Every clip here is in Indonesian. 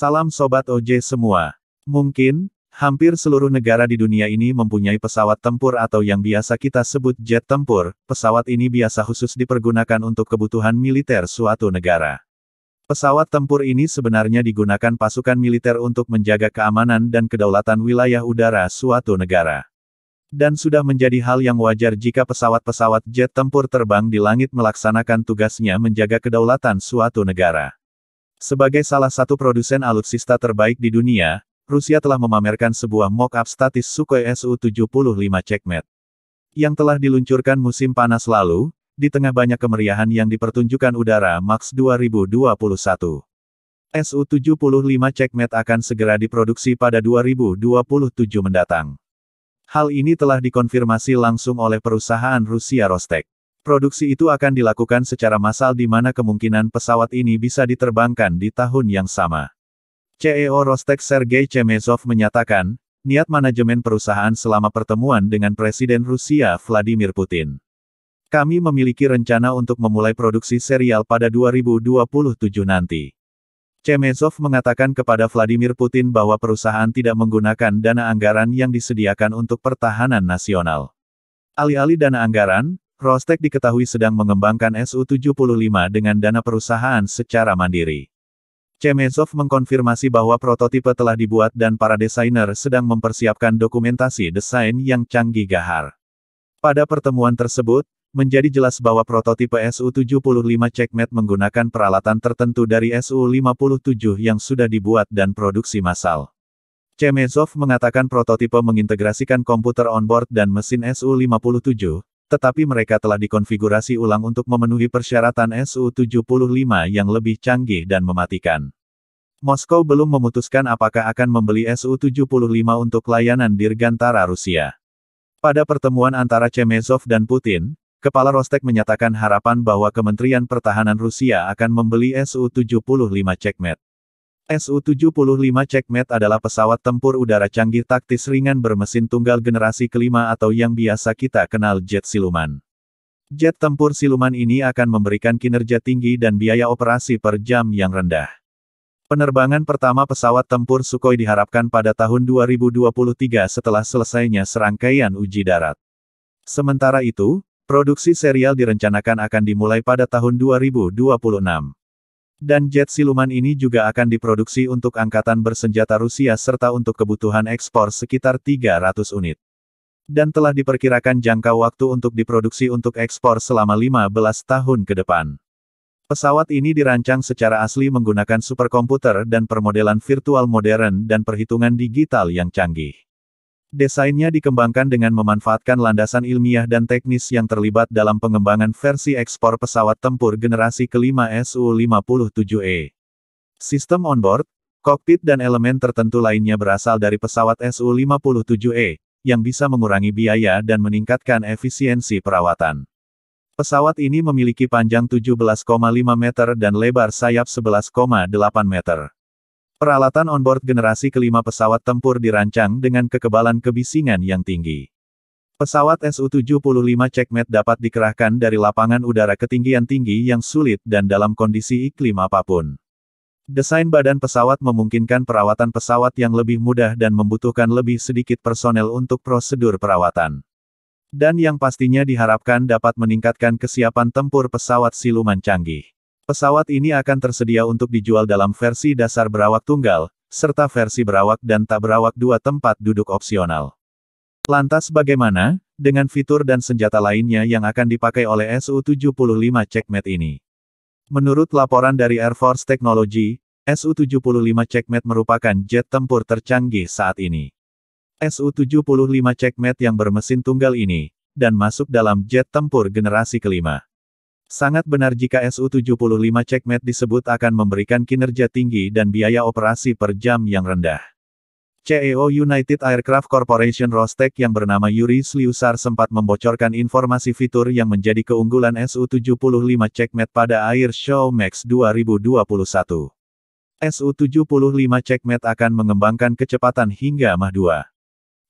Salam Sobat OJ semua. Mungkin, hampir seluruh negara di dunia ini mempunyai pesawat tempur atau yang biasa kita sebut jet tempur. Pesawat ini biasa khusus dipergunakan untuk kebutuhan militer suatu negara. Pesawat tempur ini sebenarnya digunakan pasukan militer untuk menjaga keamanan dan kedaulatan wilayah udara suatu negara. Dan sudah menjadi hal yang wajar jika pesawat-pesawat jet tempur terbang di langit melaksanakan tugasnya menjaga kedaulatan suatu negara. Sebagai salah satu produsen alutsista terbaik di dunia, Rusia telah memamerkan sebuah mock-up statis Sukhoi Su-75 Checkmate yang telah diluncurkan musim panas lalu, di tengah banyak kemeriahan yang dipertunjukkan udara Max 2021. Su-75 Checkmate akan segera diproduksi pada 2027 mendatang. Hal ini telah dikonfirmasi langsung oleh perusahaan Rusia Rostec. Produksi itu akan dilakukan secara massal di mana kemungkinan pesawat ini bisa diterbangkan di tahun yang sama. CEO Rostec Sergei Chemezov menyatakan, niat manajemen perusahaan selama pertemuan dengan Presiden Rusia Vladimir Putin. Kami memiliki rencana untuk memulai produksi serial pada 2027 nanti. Chemezov mengatakan kepada Vladimir Putin bahwa perusahaan tidak menggunakan dana anggaran yang disediakan untuk pertahanan nasional. Alih-alih dana anggaran, Rostec diketahui sedang mengembangkan Su-75 dengan dana perusahaan secara mandiri. Chemezov mengkonfirmasi bahwa prototipe telah dibuat dan para desainer sedang mempersiapkan dokumentasi desain yang canggih gahar. Pada pertemuan tersebut, menjadi jelas bahwa prototipe Su-75 Checkmate menggunakan peralatan tertentu dari Su-57 yang sudah dibuat dan produksi massal. Chemezov mengatakan prototipe mengintegrasikan komputer onboard dan mesin Su-57, tetapi mereka telah dikonfigurasi ulang untuk memenuhi persyaratan Su-75 yang lebih canggih dan mematikan. Moskow belum memutuskan apakah akan membeli Su-75 untuk layanan Dirgantara Rusia. Pada pertemuan antara Chemezov dan Putin, Kepala Rostec menyatakan harapan bahwa Kementerian Pertahanan Rusia akan membeli Su-75 Checkmate. Su-75 Checkmate adalah pesawat tempur udara canggih taktis ringan bermesin tunggal generasi kelima atau yang biasa kita kenal jet siluman. Jet tempur siluman ini akan memberikan kinerja tinggi dan biaya operasi per jam yang rendah. Penerbangan pertama pesawat tempur Sukhoi diharapkan pada tahun 2023 setelah selesainya serangkaian uji darat. Sementara itu, produksi serial direncanakan akan dimulai pada tahun 2026. Dan jet siluman ini juga akan diproduksi untuk angkatan bersenjata Rusia serta untuk kebutuhan ekspor sekitar 300 unit. Dan telah diperkirakan jangka waktu untuk diproduksi untuk ekspor selama 15 tahun ke depan. Pesawat ini dirancang secara asli menggunakan superkomputer dan permodelan virtual modern dan perhitungan digital yang canggih. Desainnya dikembangkan dengan memanfaatkan landasan ilmiah dan teknis yang terlibat dalam pengembangan versi ekspor pesawat tempur generasi kelima Su-57E. Sistem onboard, kokpit dan elemen tertentu lainnya berasal dari pesawat Su-57E, yang bisa mengurangi biaya dan meningkatkan efisiensi perawatan. Pesawat ini memiliki panjang 17,5 meter dan lebar sayap 11,8 meter. Peralatan onboard generasi kelima pesawat tempur dirancang dengan kekebalan kebisingan yang tinggi. Pesawat Su-75 Checkmate dapat dikerahkan dari lapangan udara ketinggian tinggi yang sulit dan dalam kondisi iklim apapun. Desain badan pesawat memungkinkan perawatan pesawat yang lebih mudah dan membutuhkan lebih sedikit personel untuk prosedur perawatan. Dan yang pastinya diharapkan dapat meningkatkan kesiapan tempur pesawat siluman canggih. Pesawat ini akan tersedia untuk dijual dalam versi dasar berawak tunggal, serta versi berawak dan tak berawak dua tempat duduk opsional. Lantas bagaimana dengan fitur dan senjata lainnya yang akan dipakai oleh Su-75 Checkmate ini? Menurut laporan dari Air Force Technology, Su-75 Checkmate merupakan jet tempur tercanggih saat ini. Su-75 Checkmate yang bermesin tunggal ini, dan masuk dalam jet tempur generasi kelima. Sangat benar jika Su-75 Checkmate disebut akan memberikan kinerja tinggi dan biaya operasi per jam yang rendah. CEO United Aircraft Corporation Rostec yang bernama Yuri Slyusar sempat membocorkan informasi fitur yang menjadi keunggulan Su-75 Checkmate pada Air Show Max 2021. Su-75 Checkmate akan mengembangkan kecepatan hingga Mach 2.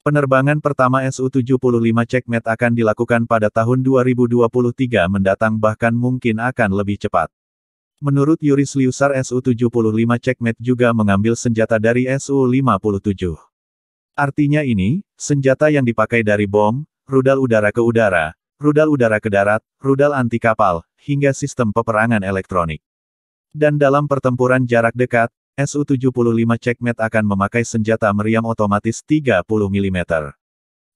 Penerbangan pertama Su-75 Checkmate akan dilakukan pada tahun 2023 mendatang bahkan mungkin akan lebih cepat. Menurut Yuri Slyusar, Su-75 Checkmate juga mengambil senjata dari Su-57. Artinya ini, senjata yang dipakai dari bom, rudal udara ke udara, rudal udara ke darat, rudal anti kapal, hingga sistem peperangan elektronik. Dan dalam pertempuran jarak dekat, Su-75 Checkmate akan memakai senjata meriam otomatis 30 mm.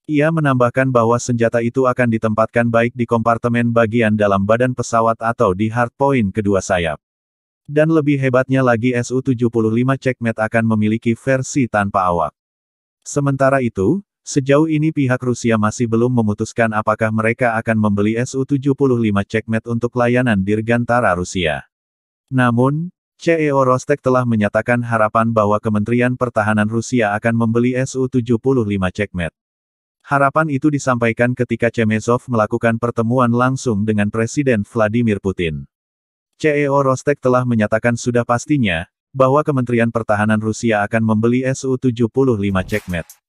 Ia menambahkan bahwa senjata itu akan ditempatkan baik di kompartemen bagian dalam badan pesawat atau di hardpoint kedua sayap. Dan lebih hebatnya lagi, Su-75 Checkmate akan memiliki versi tanpa awak. Sementara itu, sejauh ini pihak Rusia masih belum memutuskan apakah mereka akan membeli Su-75 Checkmate untuk layanan Dirgantara Rusia. Namun, CEO Rostec telah menyatakan harapan bahwa Kementerian Pertahanan Rusia akan membeli Su-75 Checkmate. Harapan itu disampaikan ketika Chemezov melakukan pertemuan langsung dengan Presiden Vladimir Putin. CEO Rostec telah menyatakan sudah pastinya, bahwa Kementerian Pertahanan Rusia akan membeli Su-75 Checkmate.